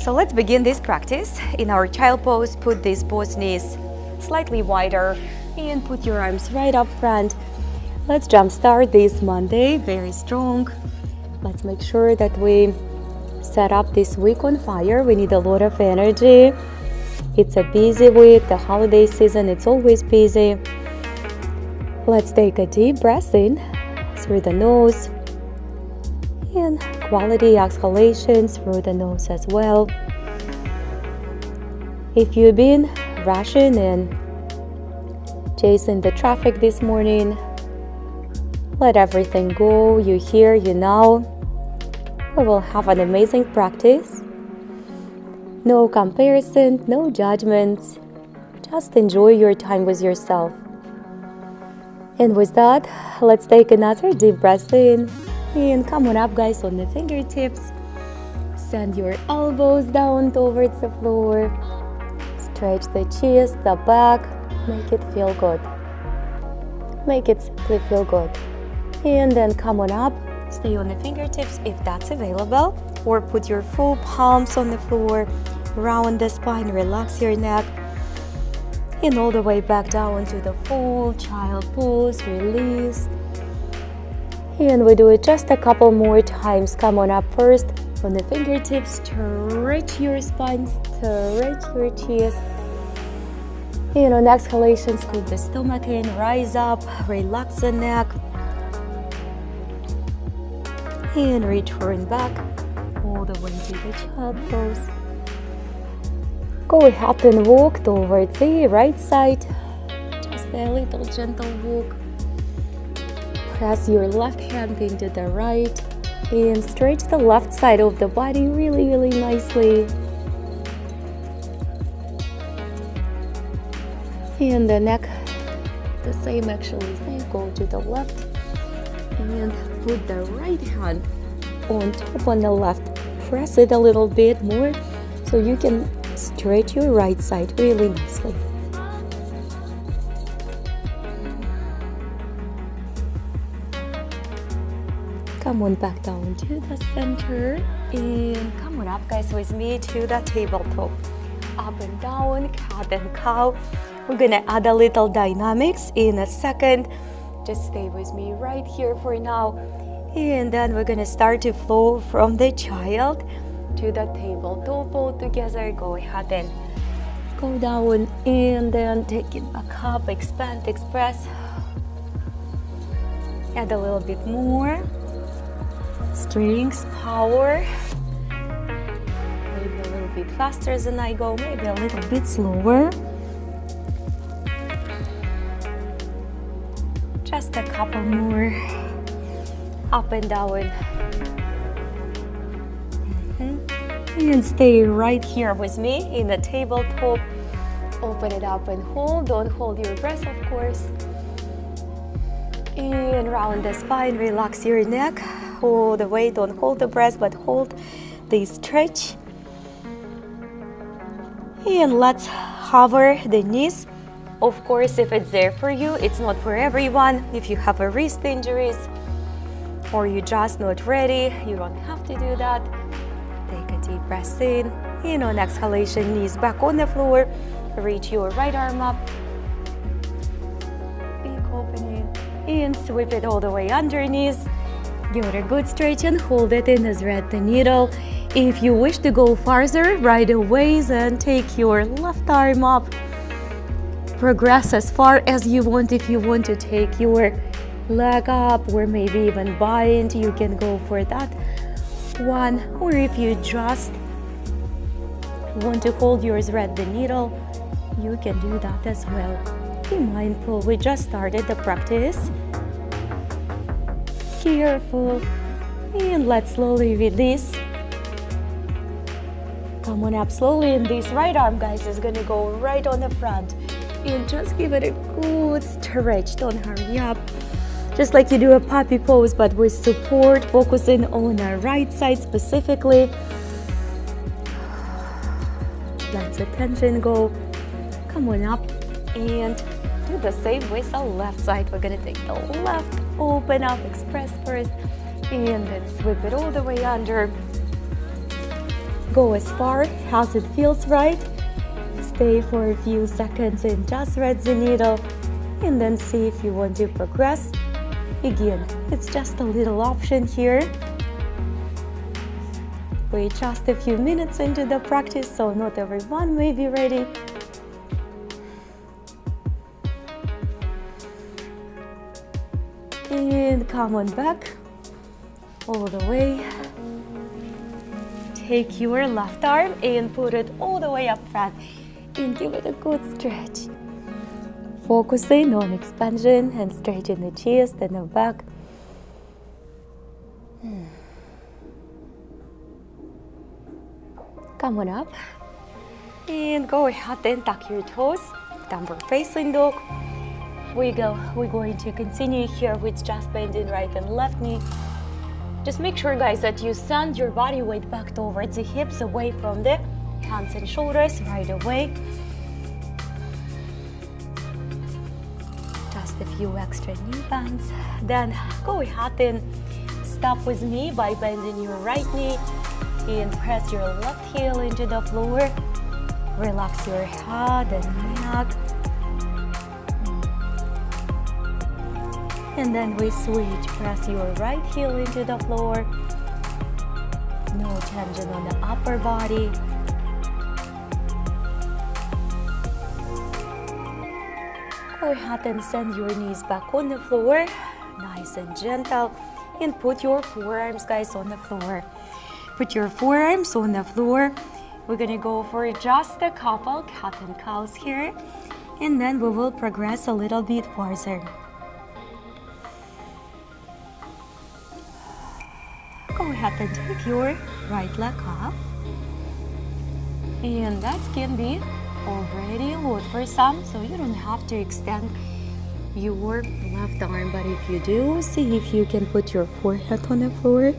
So let's begin this practice. In our child pose, put these both knees slightly wider and put your arms right up front. Let's jumpstart this Monday, very strong. Let's make sure that we set up this week on fire. We need a lot of energy. It's a busy week, the holiday season, it's always busy. Let's take a deep breath in through the nose and quality exhalations through the nose as well. If you've been rushing and chasing the traffic this morning, let everything go. You here, you now. We will have an amazing practice. No comparison, no judgments. Just enjoy your time with yourself. And with that, let's take another deep breath in. And come on up, guys, on the fingertips. Send your elbows down towards the floor. Stretch the chest, the back. Make it feel good. Make it simply feel good. And then come on up. Stay on the fingertips if that's available. Or put your full palms on the floor. Round the spine, relax your neck. And all the way back down to the full child pose. Release. And we do it just a couple more times. Come on up first on the fingertips. Stretch your spine, stretch your chest. And on exhalation, scoop the stomach in, rise up, relax the neck. And return back all the way to the child pose. Go ahead and walk towards the right side. Just a little gentle walk. Press your left hand into the right and stretch the left side of the body really, really nicely. And the neck, the same actually. Go to the left and put the right hand on top on the left. Press it a little bit more so you can stretch your right side really nicely. Come on back down to the center and come on up, guys, with me to the tabletop. Up and down, cat and cow. We're gonna add a little dynamics in a second. Just stay with me right here for now. And then we're gonna start to flow from the child to the tabletop all together. Go ahead and go down and then take it back up, expand, express. Add a little bit more. Strength, power. Maybe a little bit faster than I go, maybe a little bit slower. Just a couple more. Up and down. And stay right here with me in the tabletop. Open it up and hold. Don't hold your breath, of course. And round the spine, relax your neck. All the way, don't hold the breath, but hold the stretch. And let's hover the knees. Of course, if it's there for you, it's not for everyone. If you have a wrist injuries or you're just not ready, you don't have to do that. Take a deep breath in. And on exhalation, knees back on the floor. Reach your right arm up. Big opening. And sweep it all the way underneath. Give it a good stretch and hold it in, thread the needle. If you wish to go farther right away, then take your left arm up. Progress as far as you want. If you want to take your leg up or maybe even bind, you can go for that one. Or if you just want to hold your thread the needle, you can do that as well. Be mindful, we just started the practice. Careful, and let's slowly release. Come on up slowly, and this right arm, guys, is gonna go right on the front. And just give it a good stretch. Don't hurry up. Just like you do a puppy pose, but with support, focusing on the right side specifically. Let the tension go. Come on up and do the same with the left side. We're gonna take the left, open up, express first, and then sweep it all the way under. Go as far as it feels right. Stay for a few seconds and just thread the needle, and then see if you want to progress. Again, it's just a little option here. We're just a few minutes into the practice, so not everyone may be ready. And come on back, all the way. Take your left arm and put it all the way up front and give it a good stretch. Focusing on expansion and stretching the chest and the back. Come on up and go ahead and tuck your toes, downward facing dog. We're going to continue here with just bending right and left knee. Just make sure, guys, that you send your body weight back towards the hips, away from the hands and shoulders right away. Just a few extra knee bends. Then go ahead and stop with me by bending your right knee and press your left heel into the floor. Relax your head and neck. And then we switch. Press your right heel into the floor. No tension on the upper body. Go ahead and send your knees back on the floor. Nice and gentle. And put your forearms, guys, on the floor. Put your forearms on the floor. We're gonna go for just a couple cat and cows here. And then we will progress a little bit further. Go ahead and take your right leg up. And that can be already a lot for some, so you don't have to extend your left arm. But if you do, see if you can put your forehead on the floor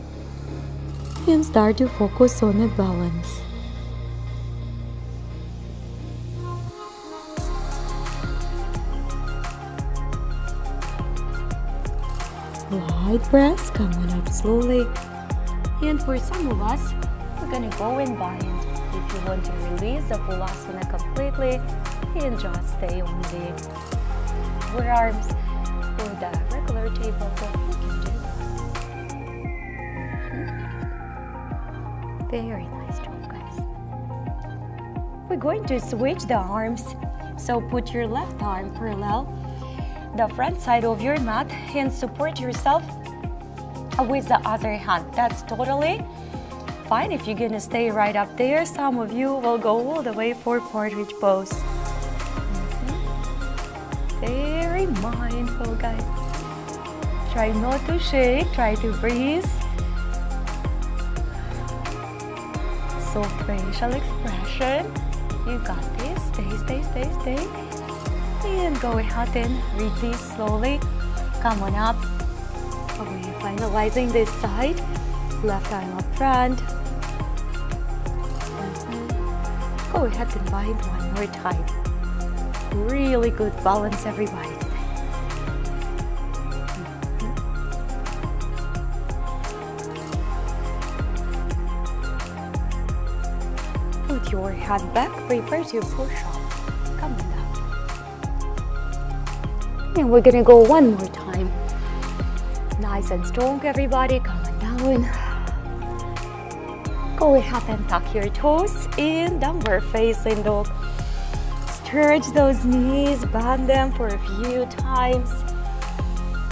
and start to focus on the balance. Light breaths, come on up slowly. And for some of us, we're gonna go in bind. If you want to release the full asana completely and just stay on the forearms or the regular tabletop, you can do that. Very nice job, guys. We're going to switch the arms. So put your left arm parallel the front side of your mat and support yourself with the other hand. That's totally fine if you're gonna stay right up there. Some of you will go all the way for partridge pose. Very mindful, guys. Try not to shake, try to breathe. Soft facial expression. You got this. Stay. And go ahead and release slowly. Come on up. We're finalizing this side. Left arm up front. Go ahead and bind one more time. Really good balance, everybody. Put your head back. Prepare to push up. Come on down. And we're gonna go one more time. Nice and strong, everybody. Come on down. Go ahead and tuck your toes in downward facing dog. Stretch those knees, bend them for a few times.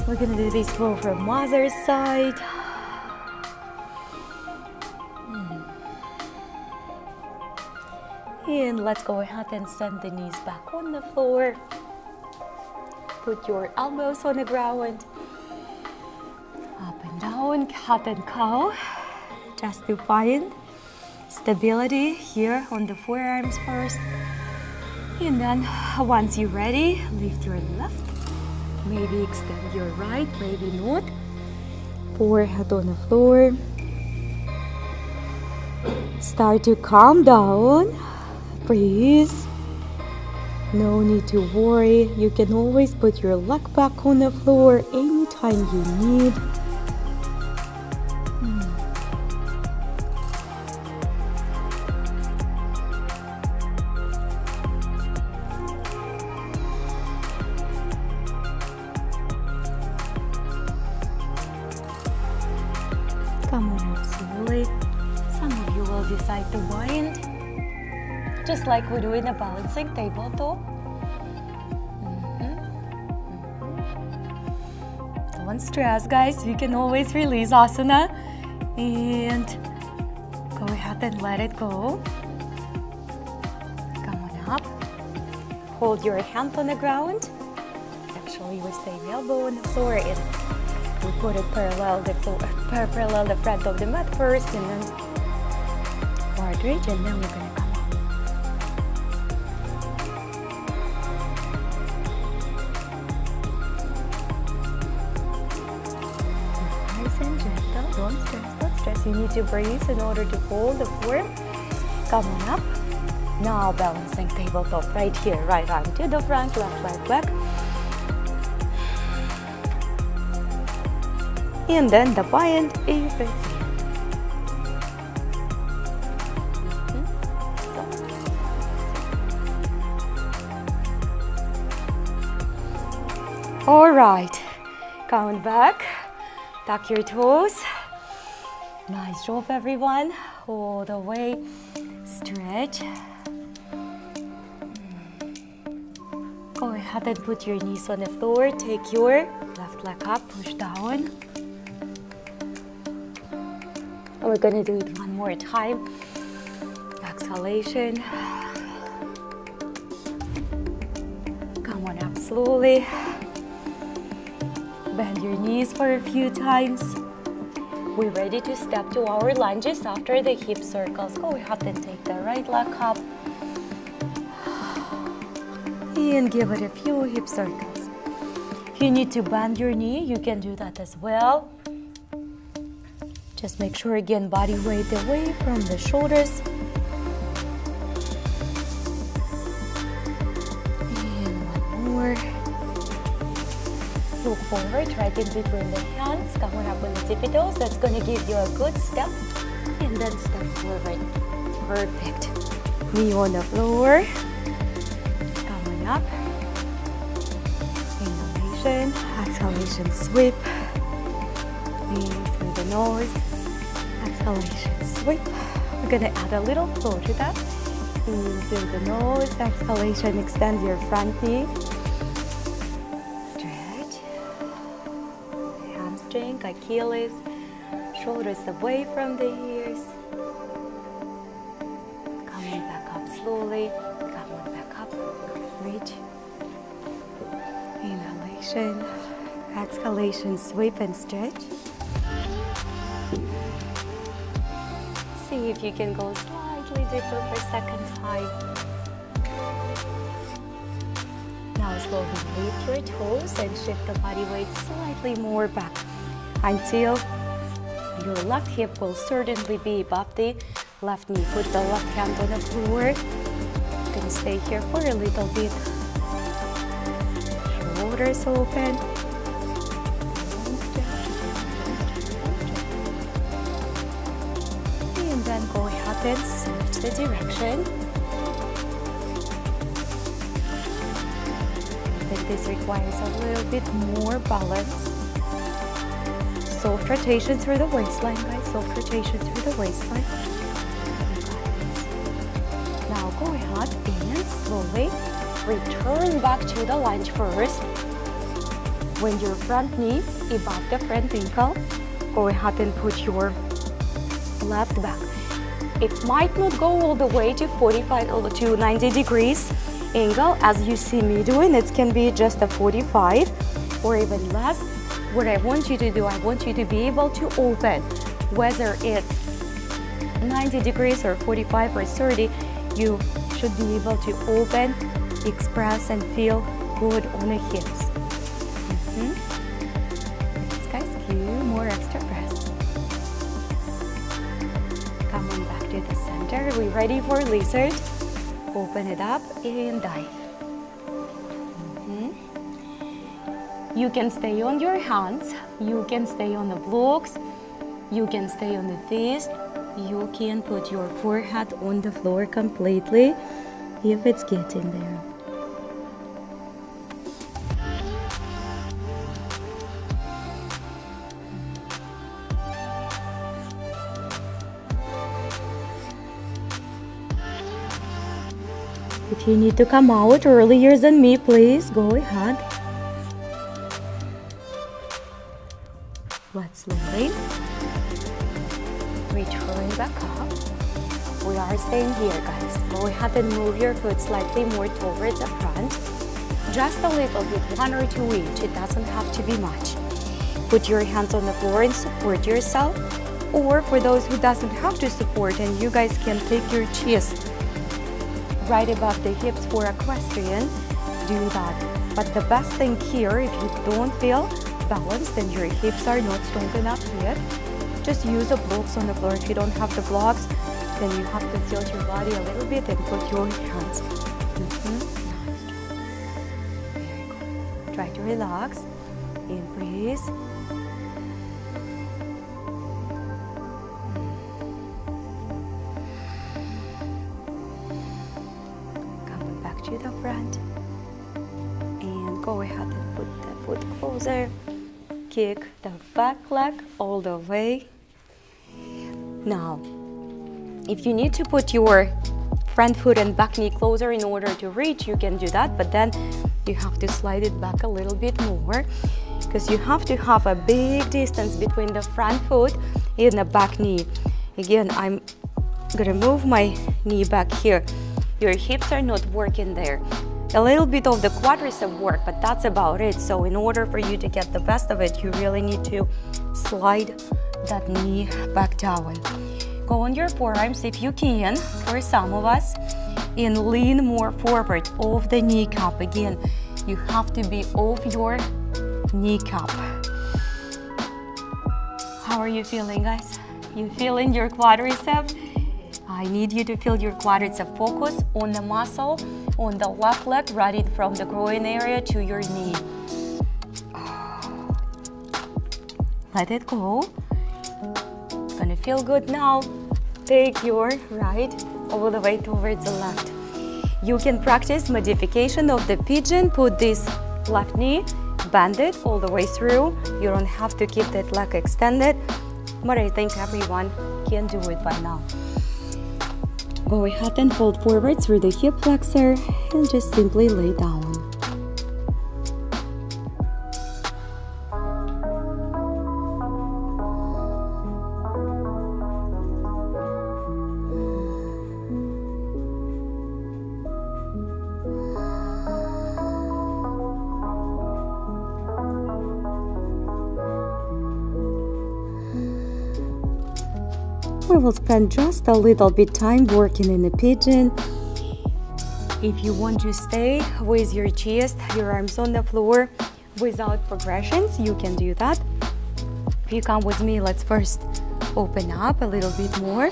We're gonna do this flow from other side. And let's go ahead and send the knees back on the floor. Put your elbows on the ground. Up and down, cat and cow. Just to find stability here on the forearms first. And then once you're ready, lift your left. Maybe extend your right, maybe not. Forehead on the floor. Start to calm down. Breathe. No need to worry. You can always put your leg back on the floor anytime you need. Come on up slowly. Some of you will decide to bind, just like we do in a balancing tabletop. Don't stress, guys. You can always release asana and go ahead and let it go. Come on up. Hold your hand on the ground. Actually, we stay elbow on the floor and we put it parallel the front of the mat first, and then forward reach, and then we're gonna come up. Nice and gentle. Don't stress, don't stress. You need to breathe in order to hold the form. Come on up. Now balancing tabletop right here. Right arm to the front, left leg back. And then the bind if it's all right. Count back, tuck your toes. Nice job, everyone. All the way, stretch. Go ahead and put your knees on the floor. Take your left leg up, push down. We're gonna do it one more time. Exhalation. Come on up slowly. Bend your knees for a few times. We're ready to step to our lunges after the hip circles. Go ahead and take the right leg up. And give it a few hip circles. If you need to bend your knee, you can do that as well. Just make sure, again, body weight away from the shoulders. And one more. Look forward, right in between the hands. Come on up with the tippy toes. That's going to give you a good step. And then step forward. Perfect. Knee on the floor. Come on up. Inhalation. Exhalation, sweep. Knees through the nose. Exhalation, sweep. We're gonna add a little flow to that. In through the nose. Exhalation, extend your front knee. Stretch. Hamstring, Achilles. Shoulders away from the ears. Coming back up slowly. Come on back up. Reach. Inhalation. Exhalation, sweep and stretch. See if you can go slightly deeper for second time. Now slowly lift your toes and shift the body weight slightly more back until your left hip will certainly be above the left knee. Put the left hand on the floor. You're gonna stay here for a little bit. Shoulders open. And then go ahead and switch the direction. I think this requires a little bit more balance. Soft rotation through the waistline, guys. Soft rotation through the waistline. Now go ahead and slowly return back to the lunge first. When your front knee above the front ankle, go ahead and put your left back. It might not go all the way to 45 or to 90 degrees angle as you see me doing. It can be just a 45 or even less. What I want you to do, I want you to be able to open, whether it's 90 degrees or 45 or 30, you should be able to open, express, and feel good on the hips. Yes, guys, few more extra breaths. Come on back to the center. Are we ready for lizard? Open it up and dive. You can stay on your hands, you can stay on the blocks, you can stay on the fist, you can put your forehead on the floor completely if it's getting there. If you need to come out earlier than me, please go ahead. Let's slowly return back up. We are staying here, guys. Go ahead and move your foot slightly more towards the front. Just a little bit, 1 or 2 each. It doesn't have to be much. Put your hands on the floor and support yourself. Or for those who doesn't have to support, and you guys can take your chest right above the hips for equestrian, do that. But the best thing here, if you don't feel balanced and your hips are not strong enough yet, just use the blocks on the floor. If you don't have the blocks, then you have to tilt your body a little bit and put your hands. Nice. Very good. Try to relax and breathe. Coming back to the front. And go ahead and put the foot closer. Kick the back leg all the way. Now, if you need to put your front foot and back knee closer in order to reach, you can do that, but then you have to slide it back a little bit more because you have to have a big distance between the front foot and the back knee. Again, I'm gonna move my knee back here. Your hips are not working there. A little bit of the quadricep work, but that's about it. So in order for you to get the best of it, you really need to slide that knee back down. Go on your forearms if you can, for some of us, and lean more forward off the kneecap. Again, you have to be off your kneecap. How are you feeling, guys? You feeling your quadricep? I need you to feel your quadricep. Focus on the muscle on the left leg, running from the groin area to your knee. Let it go. It's gonna feel good now. Take your right all the way towards the left. You can practice modification of the pigeon. Put this left knee, bend it all the way through. You don't have to keep that leg extended, but I think everyone can do it by now. Go ahead and fold forward through the hip flexor and just simply lay down. We will spend just a little bit time working in the pigeon. If you want to stay with your chest, your arms on the floor without progressions, you can do that. If you come with me, let's first open up a little bit more.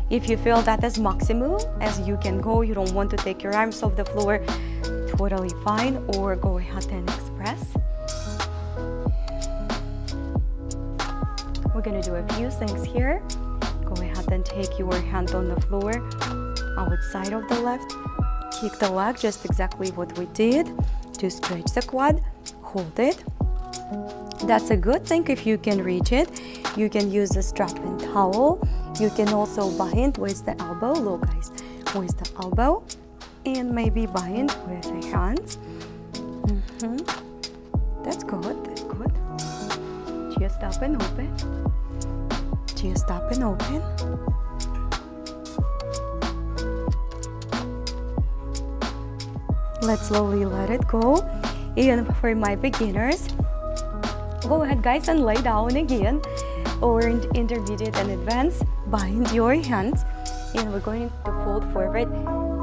If you feel that is maximum as you can go, you don't want to take your arms off the floor, totally fine, or go ahead and express. We're gonna do a few things here. Go ahead and take your hand on the floor, outside of the left. Kick the leg, just exactly what we did to stretch the quad. Hold it. That's a good thing if you can reach it. You can use a strap and towel. You can also bind with the elbow. Look, guys, with the elbow, and maybe bind with the hands. That's good. That's good. Chest up and open. Chest up and open. Let's slowly let it go. And for my beginners, go ahead, guys, and lay down again, or intermediate and advanced. bind your hands and we're going to fold forward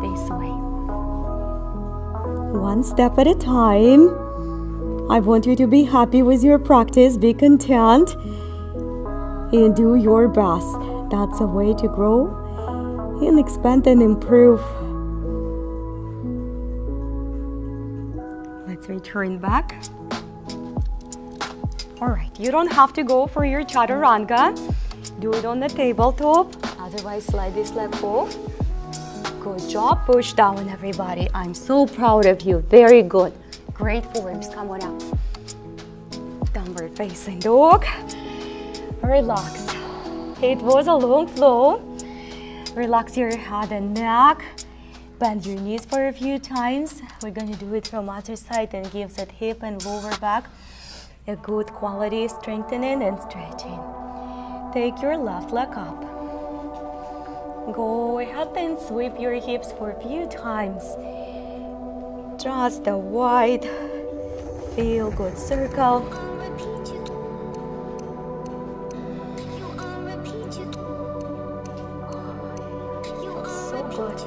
this way. One step at a time. I want you to be happy with your practice, be content, and do your best. That's a way to grow and expand and improve. Let's return back. All right, you don't have to go for your chaturanga. Do it on the tabletop. Otherwise, slide this leg off. Good job. Push down, everybody. I'm so proud of you. Very good. Great forms. Come on up. Downward facing dog. Relax. It was a long flow. Relax your head and neck. Bend your knees for a few times. We're going to do it from other side and gives that hip and lower back a good quality strengthening and stretching. Take your left leg up. Go ahead and sweep your hips for a few times. Just a wide, feel good circle. So good.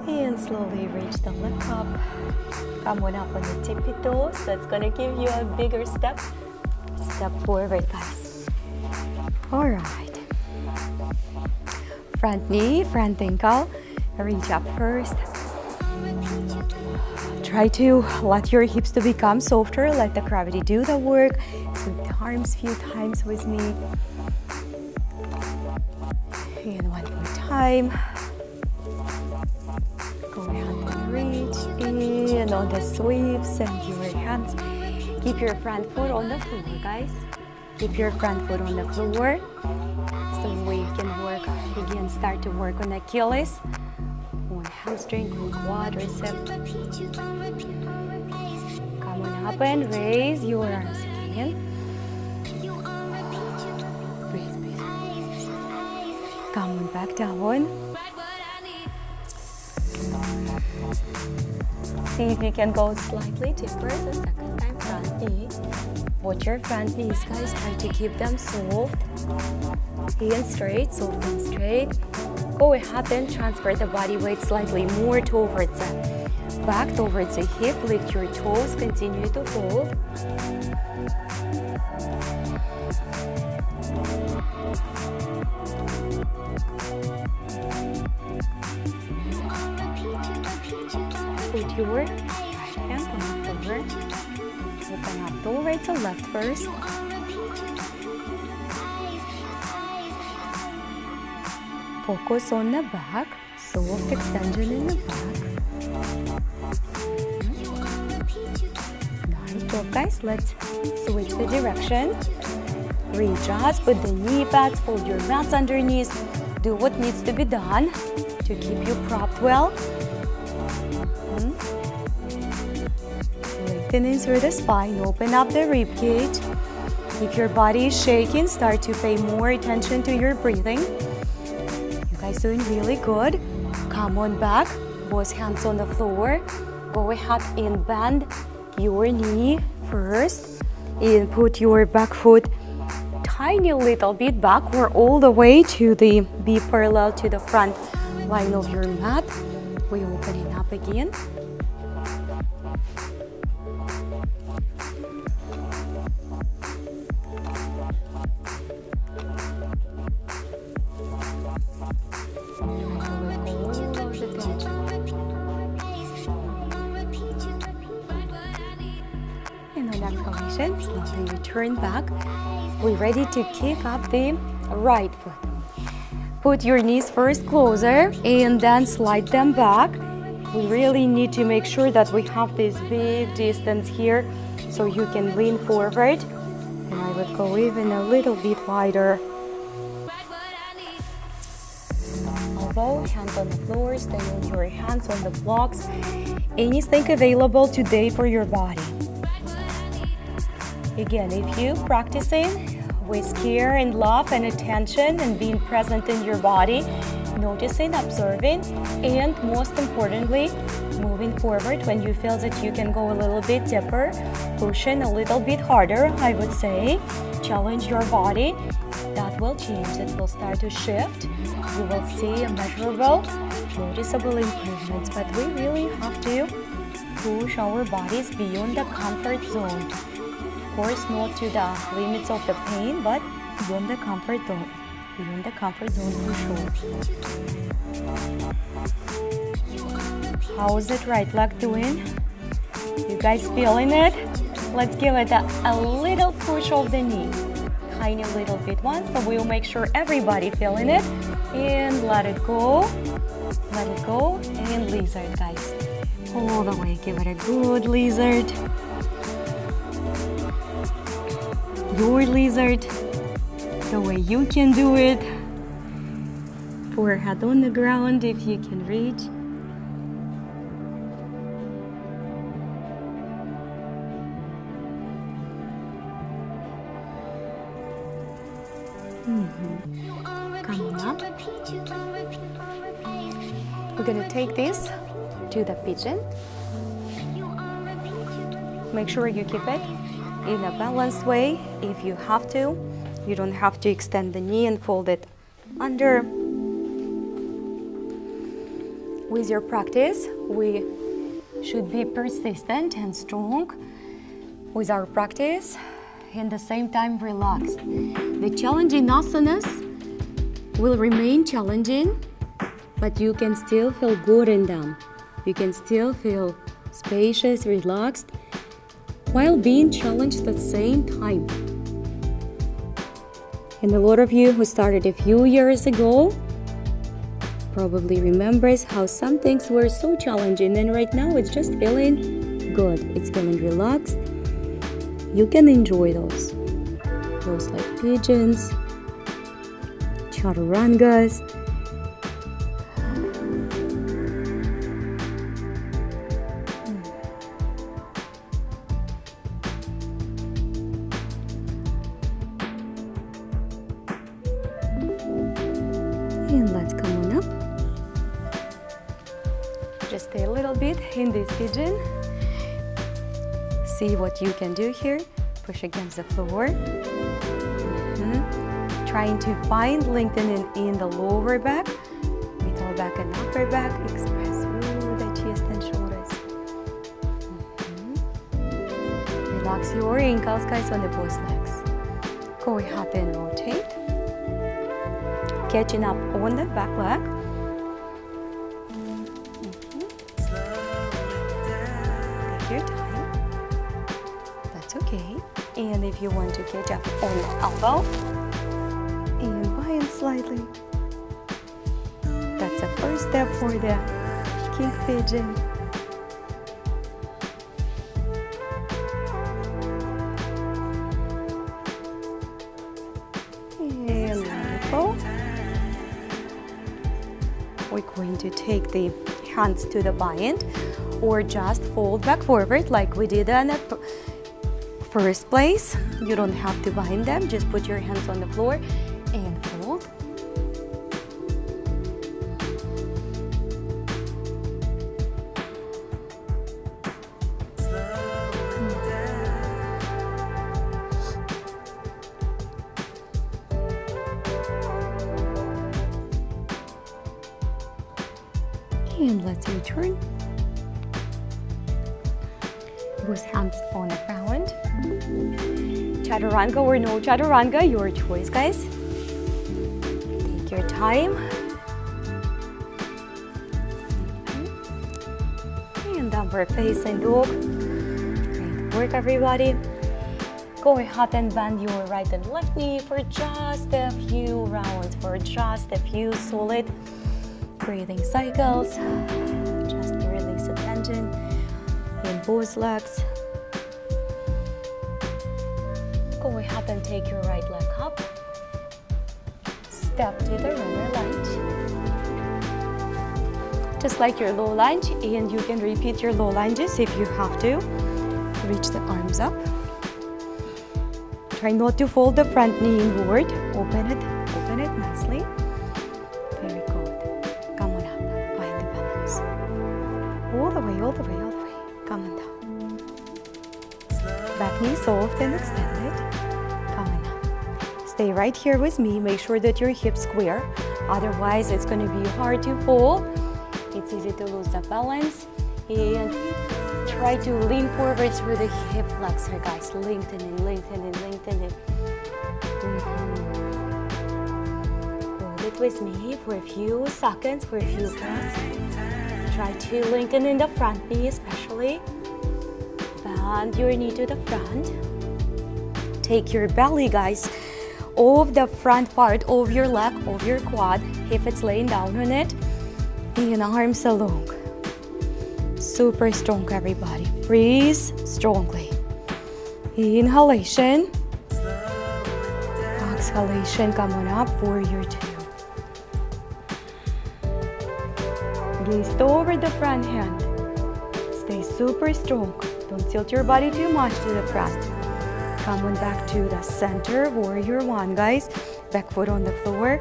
And slowly reach the leg up. Come on up on the tippy toes. That's gonna give you a bigger step. Step forward, guys. All right. Front knee, front ankle. Reach up first. Try to let your hips to become softer. Let the gravity do the work. Sweep the arms a few times with me. And one more time. Go ahead and reach in on the sweep. Send your hands. Keep your front foot on the floor, guys. Keep your front foot on the floor. So we can start to work on Achilles, on hamstring, on quadricep. Come on up and raise your arms again. Breathe, breathe. Come on back down. See if you can go slightly deeper the second time. Front knee. Watch your front knees, guys. Try to keep them soft and straight, soft and straight. Go ahead and transfer the body weight slightly more towards the back, towards the hip. Lift your toes, continue to fold. Put your right hand on the floor. Open up towards the left first. Focus on the back, soft extension in the back. Nice job, guys. Let's switch the direction. Readjust, put the knee pads, fold your mats underneath. Do what needs to be done to keep you propped well. Lengthening through the spine, open up the rib cage. If your body is shaking, start to pay more attention to your breathing. Guys, doing really good. Come on back, both hands on the floor. Go ahead and bend your knee first and put your back foot tiny little bit back or all the way to the be parallel to the front line of your mat. We open it up again. Slowly return back. We're ready to kick up the right foot. Put your knees first closer and then slide them back. We really need to make sure that we have this big distance here so you can lean forward. And I would go even a little bit wider. Elbow, hands on the floor, stay on your hands on the blocks. Anything available today for your body. Again, if you're practicing with care and love and attention and being present in your body, noticing, observing, and most importantly, moving forward when you feel that you can go a little bit deeper, pushing a little bit harder, I would say. Challenge your body. That will change. It will start to shift. You will see a measurable, noticeable improvements, but we really have to push our bodies beyond the comfort zone. Of course, not to the limits of the pain, but beyond the comfort zone. Beyond the comfort zone for sure. How's it right leg doing? You guys feeling it? Let's give it a little push of the knee. Tiny little bit one, so we'll make sure everybody feeling it. And let it go. Let it go. And lizard, guys. All the way. Give it a good lizard. Your lizard. The way you can do it. Forehead on the ground if you can reach. Come on up. We're gonna take this to the pigeon. Make sure you keep it in a balanced way if you have to. You don't have to extend the knee and fold it under. With your practice, we should be persistent and strong with our practice, and at the same time relaxed. The challenging asanas will remain challenging, but you can still feel good in them. You can still feel spacious, relaxed, while being challenged at the same time. And a lot of you who started a few years ago probably remembers how some things were so challenging, and right now it's just feeling good. It's feeling relaxed. You can enjoy those like pigeons, chaturangas. And let's come on up. Just stay a little bit in this pigeon. See what you can do here. Push against the floor. Trying to find lengthening in the lower back, middle back and upper back. Express through the chest and shoulders. Relax your ankles, guys, on the both legs. Go ahead and rotate. Catching up on the back leg. Take your time. That's okay. And if you want to catch up on the elbow, and bind slightly. That's the first step for the king pigeon. And let it go. We're going to take the hands to the bind, or just fold back forward like we did in the first place. You don't have to bind them, just put your hands on the floor and fold. And let's return. Both hands on the ground. Chaturanga or no chaturanga, your choice, guys. Take your time. And downward facing dog. Great work, everybody. Go ahead and bend your right and left knee for just a few rounds, for just a few solid breathing cycles. Just to release the tension in both legs. Go ahead and take your right leg up. Step to the runner lunge. Just like your low lunge, and you can repeat your low lunges if you have to. Reach the arms up. Try not to fold the front knee inward. Open it nicely. Very good. all the way, all the way. Come on down. Back knee soft and extended. Come on down. Stay right here with me. Make sure that your hips square. Otherwise, it's going to be hard to fall. It's easy to lose the balance. And try to lean forward through the hip flexor, guys. Lengthening, lengthening, lengthening. Hold it with me for a few seconds, for a few breaths. Try to lengthen in the front knee especially. Bend your knee to the front. Take your belly, guys, off the front part of your leg, of your quad, if it's laying down on it. And arms along. Super strong, everybody. Breathe strongly. Inhalation. Exhalation. Come on up. Warrior 2. Gaze over the front hand. Stay super strong. Don't tilt your body too much to the front. Come on back to the center. Warrior 1, guys. Back foot on the floor.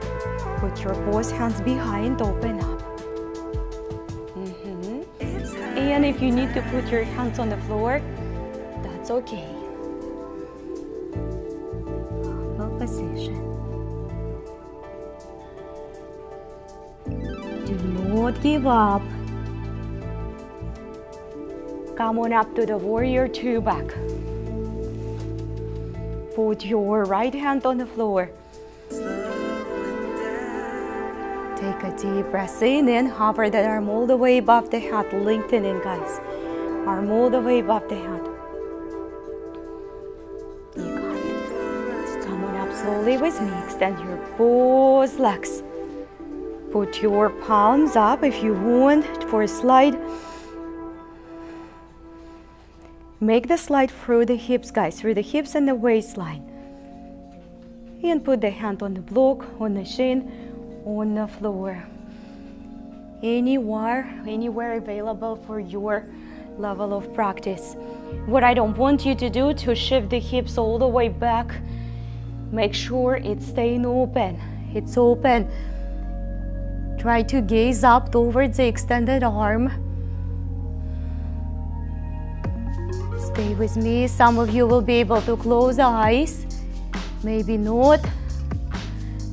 Put your both hands behind. Open up. And if you need to put your hands on the floor, that's okay. Normal position. Do not give up. Come on up to the warrior 2 back. Put your right hand on the floor. Take a deep breath in and hover that arm all the way above the head. Lengthening, guys. Arm all the way above the head. You got it. Come on up slowly with me. Extend your both legs. Put your palms up if you want for a slide. Make the slide through the hips, guys. Through the hips and the waistline. And put the hand on the block, on the shin, on the floor. Anywhere available for your level of practice. What I don't want you to do to shift the hips all the way back. Make sure it's staying open. It's open. Try to gaze up towards the extended arm. Stay with me. Some of you will be able to close the eyes. Maybe not.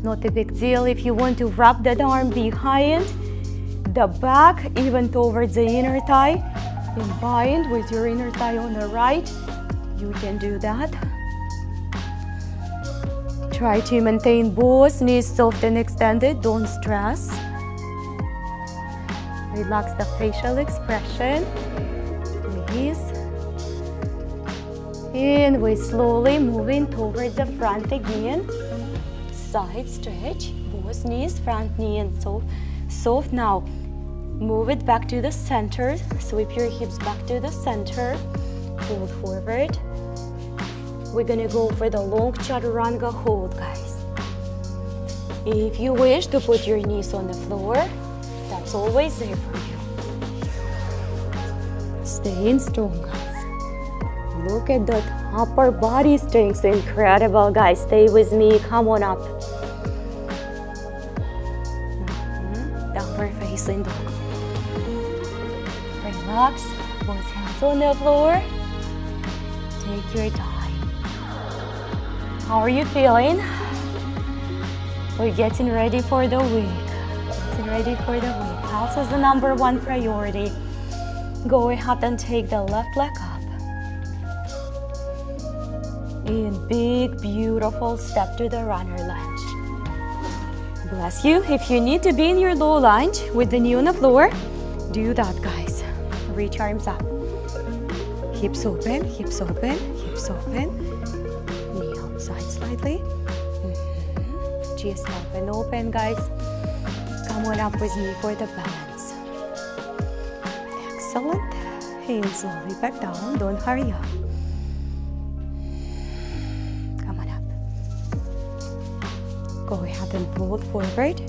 Not a big deal. If you want to wrap that arm behind the back, even towards the inner thigh, and bind with your inner thigh on the right, you can do that. Try to maintain both knees soft and extended. Don't stress. Relax the facial expression, please. And we're slowly moving towards the front again. Side stretch, both knees, front knee and soft. Now, move it back to the center. Sweep your hips back to the center. Fold forward. We're gonna go for the long chaturanga hold, guys. If you wish to put your knees on the floor, that's always there for you. Staying strong, guys. Look at that upper body strength. Incredible, guys. Stay with me. Come on up. Downward facing dog. Relax. Both hands on the floor. Take your time. How are you feeling? We're getting ready for the week. Getting ready for the week. Health is the #1 priority. Go ahead and take the left leg up. And big, beautiful step to the runner lunge. Bless you. If you need to be in your low lunge with the knee on the floor, do that, guys. Reach arms up. Hips open, hips open, hips open. Knee outside slightly. Chest open, guys. Come on up with me for the balance. Excellent. And slowly back down. Don't hurry up. Come on up. Go ahead and fold forward.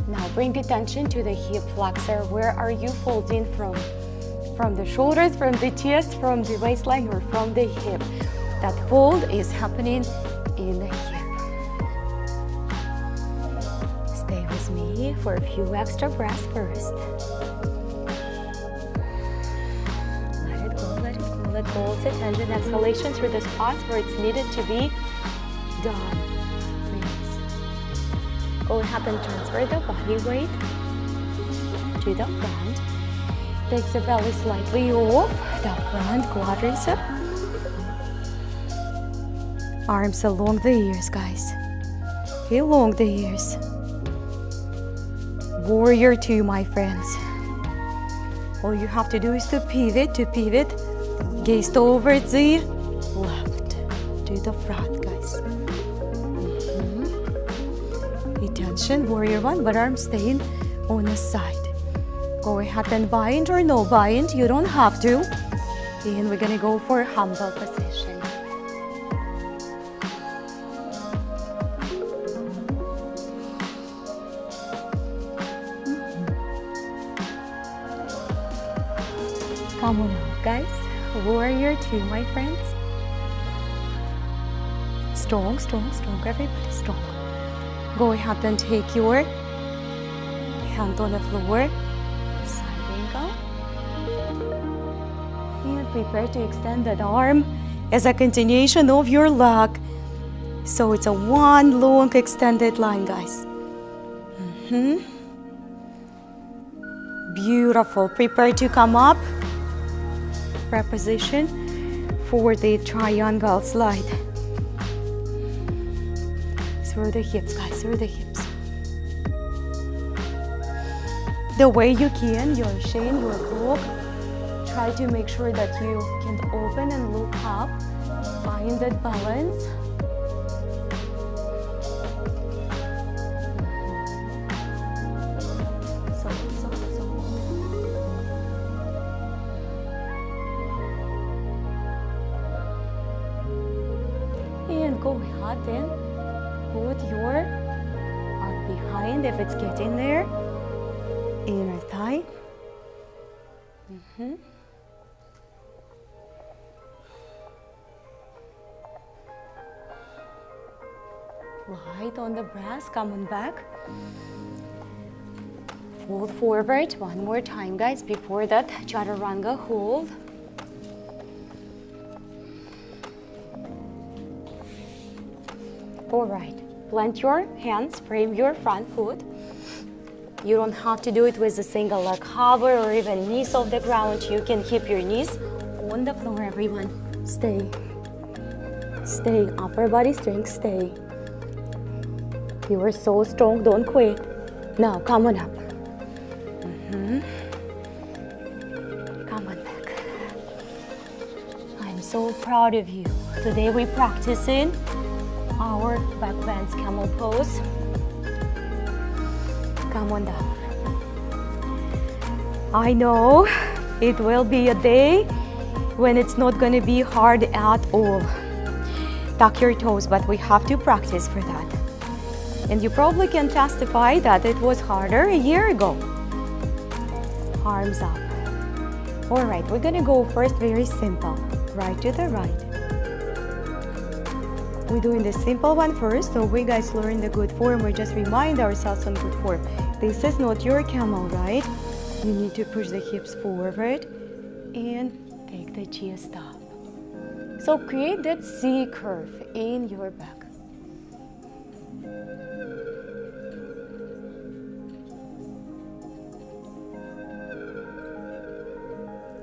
Now bring attention to the hip flexor. Where are you folding from? From the shoulders, from the chest, from the waistline, or from the hip? That fold is happening in the hip. Stay with with me for a few extra breaths first. Let it go, let it go, let go of the tension. Exhalation through the spots where it's needed to be done. Please. Go ahead and transfer the body weight to the front. Take the belly slightly off the front quadricep. Arms along the ears, guys. Along the ears. Warrior 2, my friends. All you have to do is to pivot, gaze towards the left, to the front, guys. Attention, warrior 1, but arms staying on the side. Go ahead and bind or no bind, you don't have to. And we're gonna go for humble position. Come on out, guys. Warrior 2, my friends. Strong, strong, strong, everybody strong. Go ahead and take your hand on the floor. Side ankle. And prepare to extend that arm as a continuation of your leg. So it's a one long extended line, guys. Beautiful. Prepare to come up. Position for the triangle slide. Through the hips, guys, through the hips. The way you can, your shin, your block, try to make sure that you can open and look up. Find that balance. Go ahead and put your arm behind if it's getting there. Inner thigh. Light on the breath, come on back. Fold forward one more time, guys, before that chaturanga hold. All right, plant your hands, frame your front foot. You don't have to do it with a single leg hover or even knees off the ground. You can keep your knees on the floor, everyone. Stay. Stay, upper body strength, stay. You are so strong, don't quit. Now, come on up. Come on back. I'm so proud of you. Today we practicing our backbends camel pose. Come on down. I know it will be a day when it's not going to be hard at all. Tuck your toes, but we have to practice for that. And you probably can testify that it was harder a year ago. Arms up. All right, we're going to go first very simple. Right to the right. We're doing the simple one first, so we guys learn the good form. We just remind ourselves on good form. This is not your camel, right? You need to push the hips forward and take the chest up. So create that C curve in your back.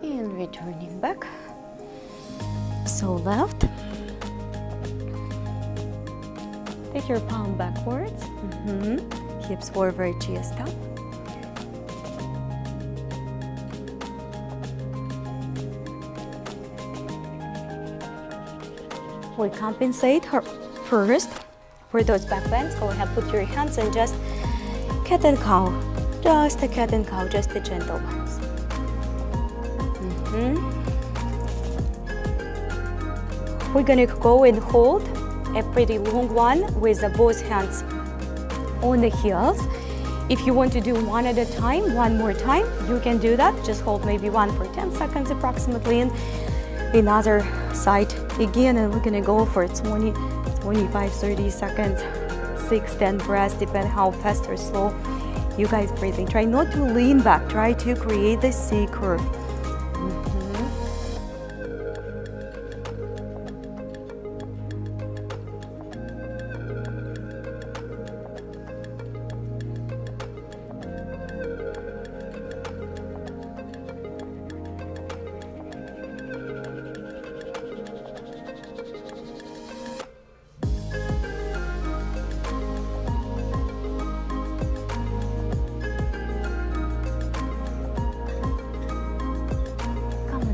And returning back. So left. Take your palm backwards. Hips forward, chest up. We compensate first for those back bends. Go ahead, put your hands and just cat and cow. Just a cat and cow, just the gentle ones. We're gonna go and hold a pretty long one with both hands on the heels. If you want to do one at a time, one more time, you can do that. Just hold maybe one for 10 seconds approximately, and the other side again, and we're gonna go for 20, 25, 30 seconds. 6, 10 breaths, depending how fast or slow you guys breathing. Try not to lean back. Try to create the C curve.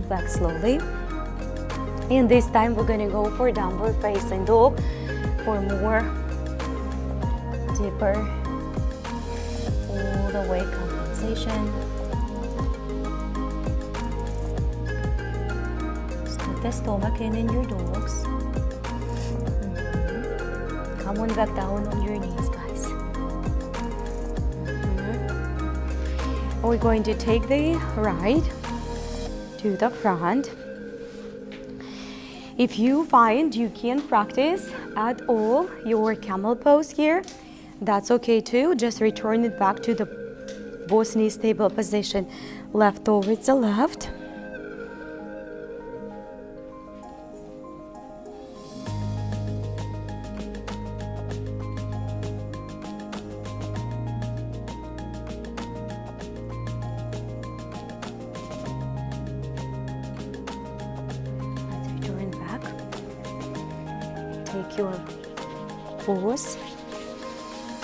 Back slowly, and this time we're gonna go for downward facing dog for more deeper all the way compensation. Scoot the stomach in your dogs. Come on back down on your knees, guys. We're going to take the right to the front. If you find you can't practice at all your camel pose here, that's okay too. Just return it back to the both knee stable position, left towards the left. Take your pose,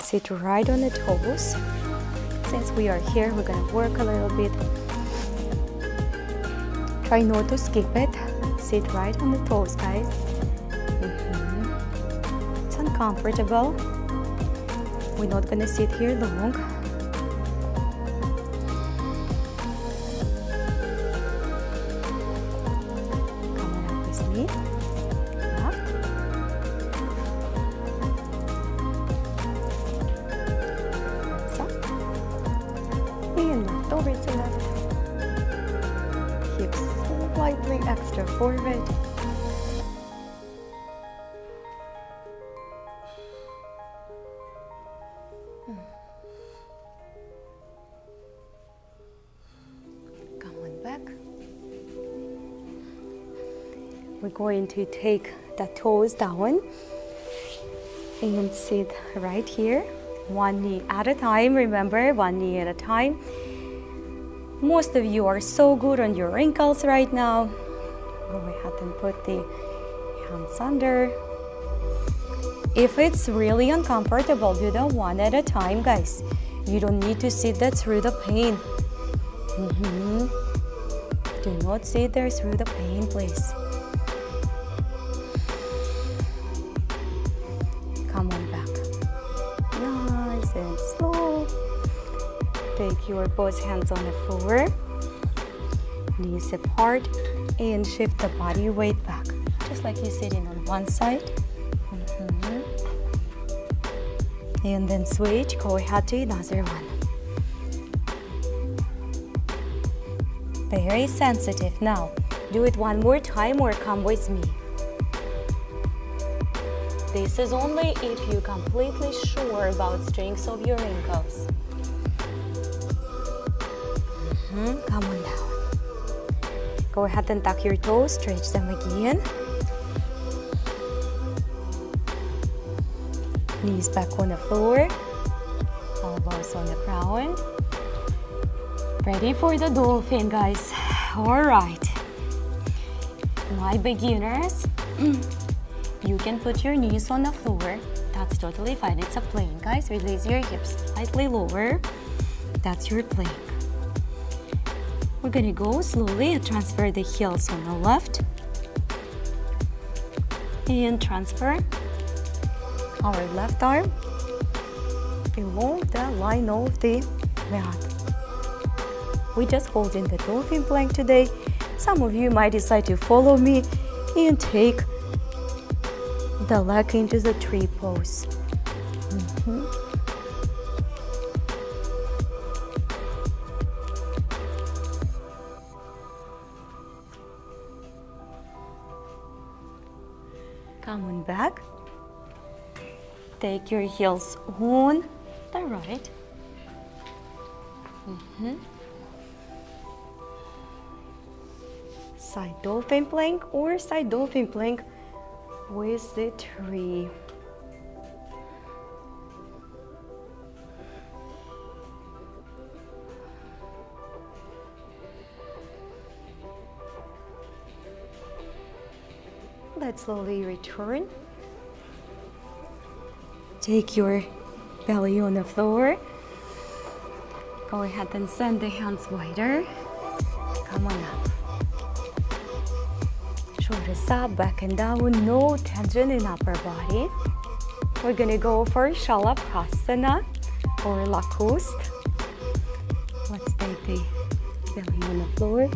sit right on the toes. Since we are here, we're gonna work a little bit. Try not to skip it. Sit right on the toes, guys. It's uncomfortable. We're not gonna sit here long. Come on up with me. Over to left. Hips slightly extra forward. Come on back. We're going to take the toes down and sit right here. One knee at a time. Remember, one knee at a time. Most of you are so good on your ankles right now. Go ahead and put the hands under. If it's really uncomfortable, do that one at a time, guys. You don't need to sit there through the pain. Do not sit there through the pain, please. Come on back. Nice and slow. Take your both hands on the floor, knees apart, and shift the body weight back, just like you're sitting on one side. And then switch, go ahead to another one. Very sensitive. Now, do it one more time or come with me. This is only if you're completely sure about strength of your ankles. Come on down. Go ahead and tuck your toes, stretch them again. Knees back on the floor, elbows on the ground. Ready for the dolphin, guys. All right. My beginners, you can put your knees on the floor. That's totally fine. It's a plank, guys. Release your hips slightly lower. That's your plank. We're gonna go slowly and transfer the heels on the left. And transfer our left arm along the line of the mat. We're just holding the dolphin plank today. Some of you might decide to follow me and take the leg into the tree pose. Come on back. Take your heels on the right. Side dolphin plank or side dolphin plank with the tree. Let's slowly return. Take your belly on the floor. Go ahead and send the hands wider. Come on up. Shoulders up, back and down, no tension in upper body. We're gonna go for Shalabhasana or Lacoste. Let's take the belly on the floor.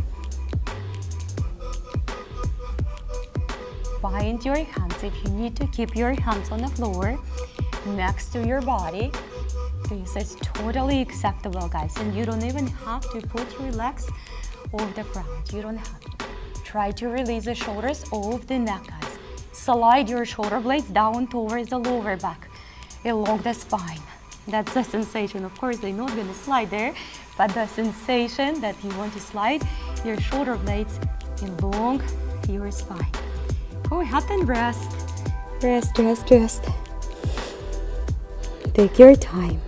Bind your hands if you need to. Keep your hands on the floor next to your body. This is totally acceptable, guys, and you don't even have to put your legs off the ground. You don't have to. Try to release the shoulders off the neck, guys. Slide your shoulder blades down towards the lower back, along the spine. That's the sensation. Of course, they're not going to slide there, but the sensation that you want to slide your shoulder blades along your spine. Go ahead and rest. Rest, rest, rest. Take your time.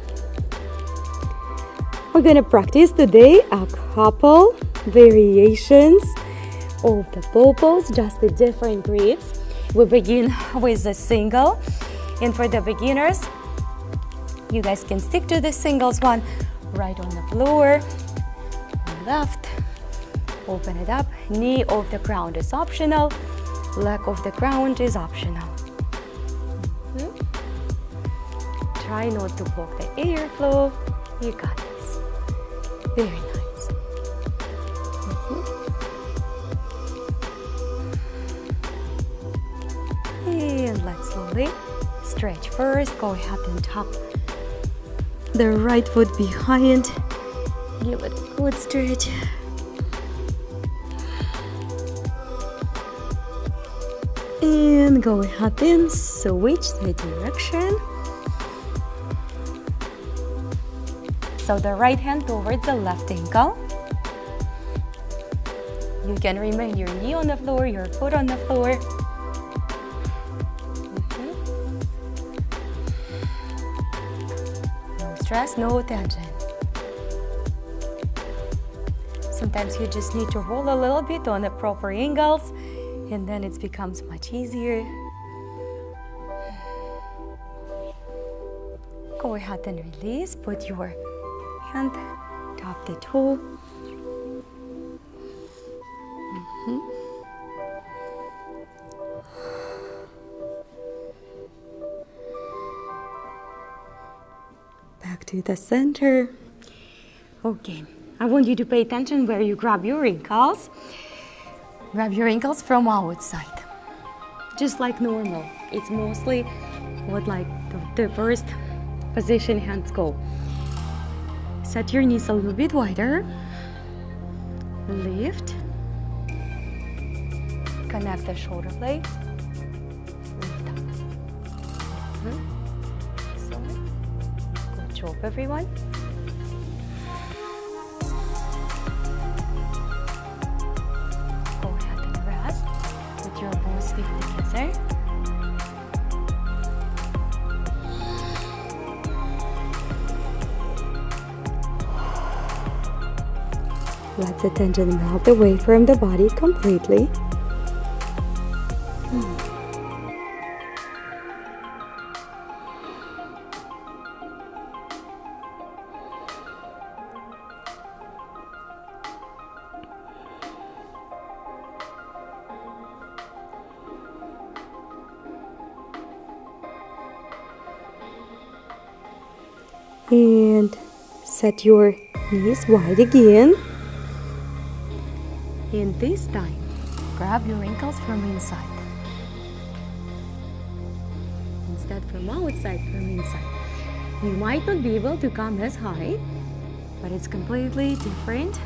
We're going to practice today a couple variations of the popos, just the different grips. We begin with a single, and for the beginners, you guys can stick to the singles one. Right on the floor, left, open it up. Knee off the ground is optional, leg off the ground is optional. Try not to block the airflow. You got this. Very nice. And let's slowly stretch first. Go ahead and tap the right foot behind. Give it a good stretch. And go ahead and switch the direction. So the right hand towards the left ankle. You can remain your knee on the floor, your foot on the floor. No stress, no tension. Sometimes you just need to roll a little bit on the proper angles, and then it becomes much easier. Go ahead and release. Put your hand, tap the toe. Back to the center. Okay, I want you to pay attention where you grab your ankles. Grab your ankles from outside, just like normal. It's mostly what like the first position hands go. Set your knees a little bit wider. Lift. Connect the shoulder blades. Lift up. So, good job, everyone. Go ahead and rest with your both feet together. Let the tension melt away from the body completely. And set your knees wide again. And this time, grab your ankles from inside. Instead from outside, from inside. You might not be able to come as high, but it's completely different.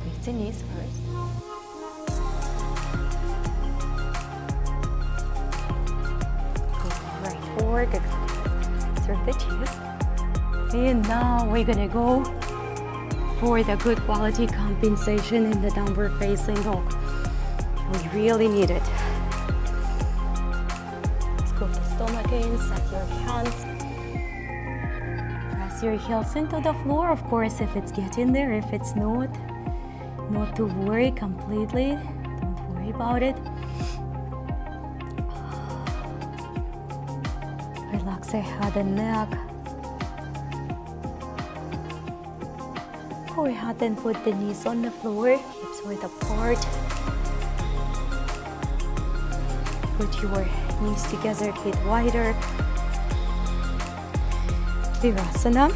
Lift the knees first. work, exert the chest. And now we're gonna go for the good quality compensation in the downward facing dog. We really need it. Scoop the stomach in, set your hands. Press your heels into the floor. Of course, if it's getting there, if it's not to worry completely. Don't worry about it. Relax the head and neck. Go ahead and put the knees on the floor, hips width apart. Put your knees together, feet wider. Virasana.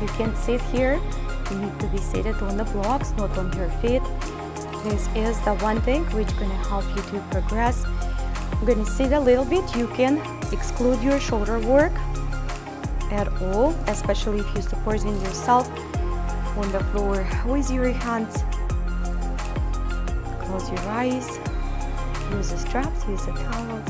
You can sit here. You need to be seated on the blocks, not on your feet. This is the one thing which is going to help you to progress. I'm going to sit a little bit. You can exclude your shoulder work at all, especially if you're supporting yourself on the floor with your hands. Close your eyes. Use the straps, use the towels.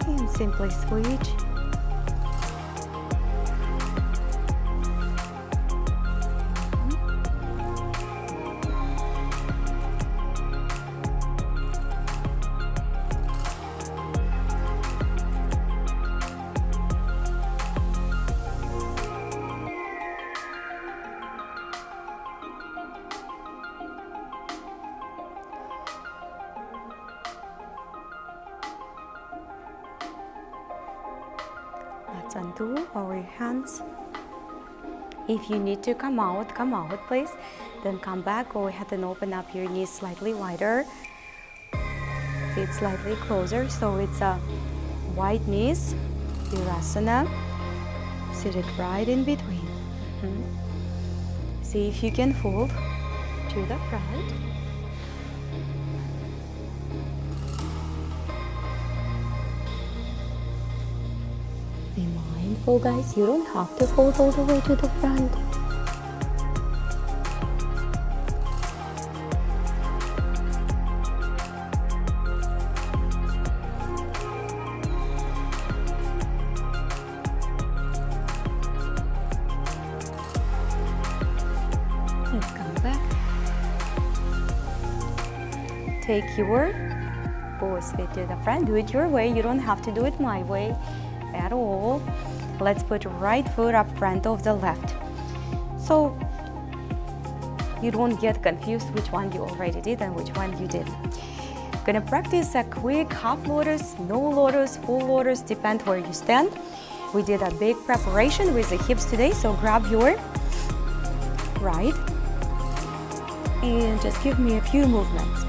And simply switch. Let's undo our hands. If you need to come out please. Then come back, go ahead and open up your knees slightly wider. Feet slightly closer, so it's a wide knees. Virasana. Sit it right in between. See if you can fold to the front. Be mindful, guys, you don't have to fold all the way to the front. Let's come back. Take your both feet to the front. Do it your way. You don't have to do it my way at all. Let's put right foot up front of the left, so you don't get confused which one you already did and which one you didn't. Gonna practice a quick half lotus, no lotus, full lotus, depend where you stand. We did a big preparation with the hips today, so grab your right and just give me a few movements.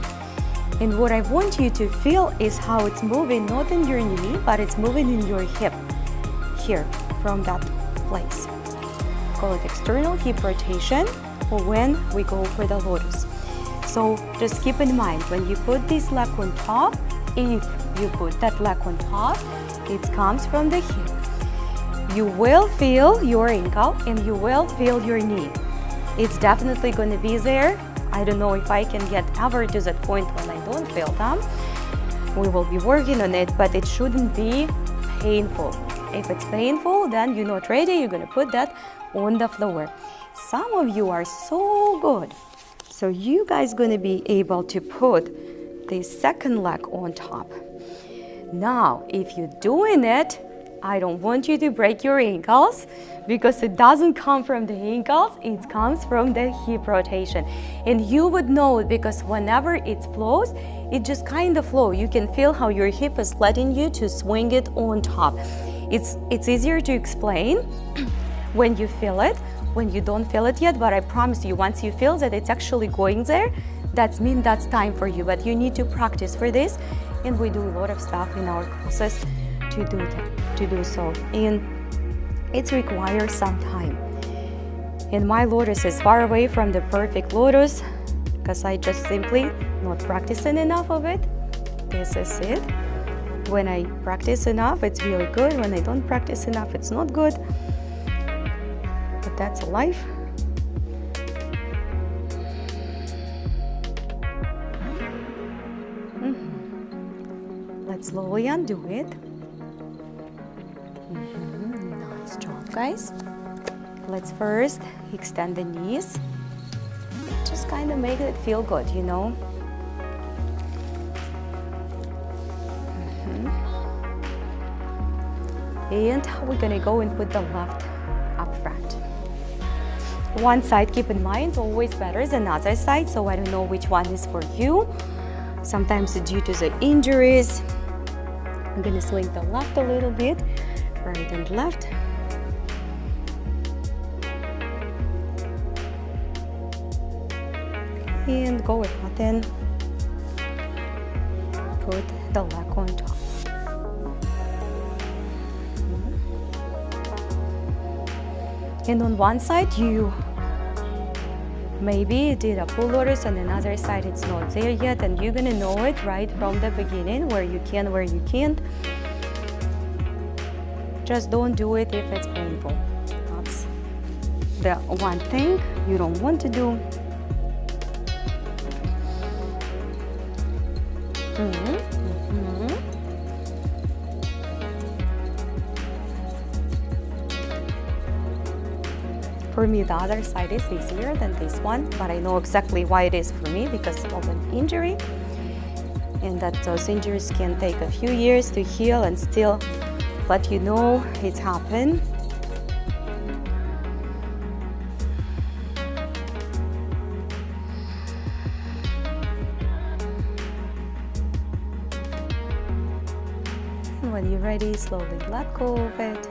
And what I want you to feel is how it's moving, not in your knee, but it's moving in your hip, here, from that place. Call it external hip rotation, or when we go for the lotus. So just keep in mind, when you put this leg on top, if you put that leg on top, it comes from the hip. You will feel your ankle and you will feel your knee. It's definitely going to be there. I don't know if I can get ever to that point when I don't feel them. We will be working on it, but it shouldn't be painful. If it's painful, then you're not ready. You're going to put that on the floor. Some of you are so good. So you guys going to be able to put the second leg on top. Now, if you're doing it, I don't want you to break your ankles, because it doesn't come from the ankles, it comes from the hip rotation. And you would know it because whenever it flows, it just kind of flows. You can feel how your hip is letting you to swing it on top. It's easier to explain when you feel it, when you don't feel it yet, but I promise you, once you feel that it's actually going there, that means that's time for you. But you need to practice for this, and we do a lot of stuff in our classes to do so, and it requires some time. And my lotus is far away from the perfect lotus because I just simply not practicing enough of it. This is it. When I practice enough, it's really good. When I don't practice enough, it's not good. but that's life. Let's slowly undo it. Nice job, guys. Let's first extend the knees. Just kind of make it feel good, you know. And we're gonna go and put the left up front. One side, keep in mind, always better than the other side, so I don't know which one is for you. Sometimes due to the injuries. I'm gonna swing the left a little bit, right and left. And go ahead and put the leg on top. And on one side you maybe did a full lotus, on another side it's not there yet, and you're gonna know it right from the beginning where you can, where you can't. Just don't do it if it's painful. That's the one thing you don't want to do. For me, the other side is easier than this one, but I know exactly why it is for me, because of an injury, and that those injuries can take a few years to heal and still let you know it's happened. And when you're ready, slowly let go of it.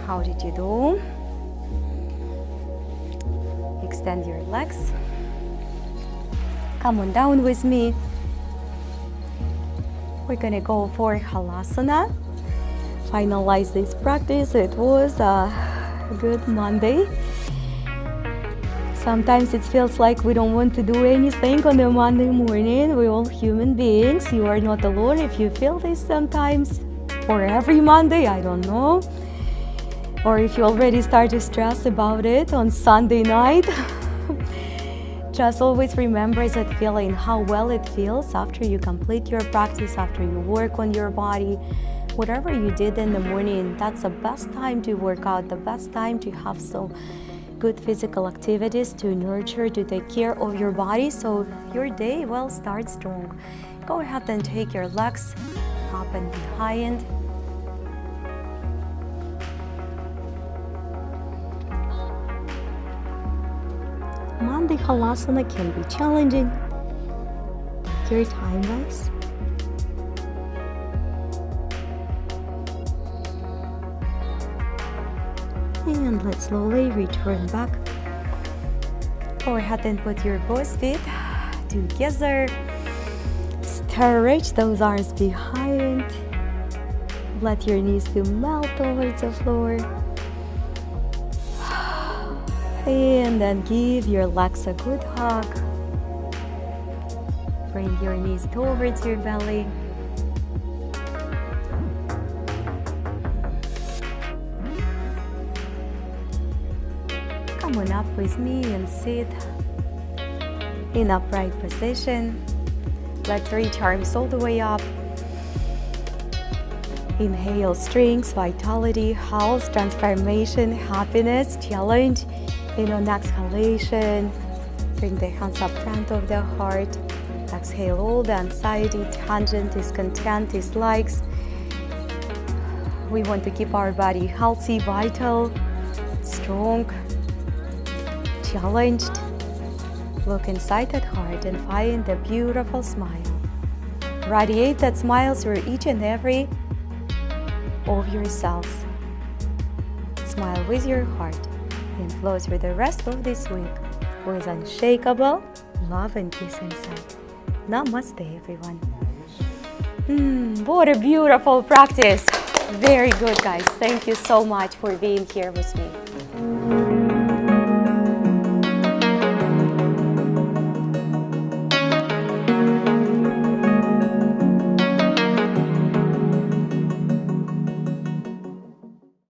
How did you do? Extend your legs. Come on down with me. We're gonna go for halasana. Finalize this practice. It was a good Monday. Sometimes it feels like we don't want to do anything on a Monday morning. We're all human beings. You are not alone if you feel this sometimes, or every Monday, I don't know. Or if you already start to stress about it on Sunday night. Just always remember that feeling, how well it feels after you complete your practice, after you work on your body. Whatever you did in the morning, that's the best time to work out, the best time to have some good physical activities to nurture, to take care of your body, so your day will start strong. Go ahead and take your legs up and behind. Monday halasana can be challenging. Take your time, guys. And let's slowly return back. Go ahead and put your both feet together. Stretch those arms behind. Let your knees to melt towards the floor. And then give your legs a good hug. Bring your knees towards your belly. Come on up with me and sit in upright position. Let's reach arms all the way up. Inhale, strength, vitality, health, transformation, happiness, challenge. And on exhalation, bring the hands up front of the heart. Exhale all the anxiety, tension, discontent, dislikes. We want to keep our body healthy, vital, strong, challenged. Look inside that heart and find a beautiful smile. Radiate that smile through each and every of your cells. Smile with your heart and flow through the rest of this week with unshakable love and peace inside. Namaste, everyone. What a beautiful practice. Very good, guys. Thank you so much for being here with me.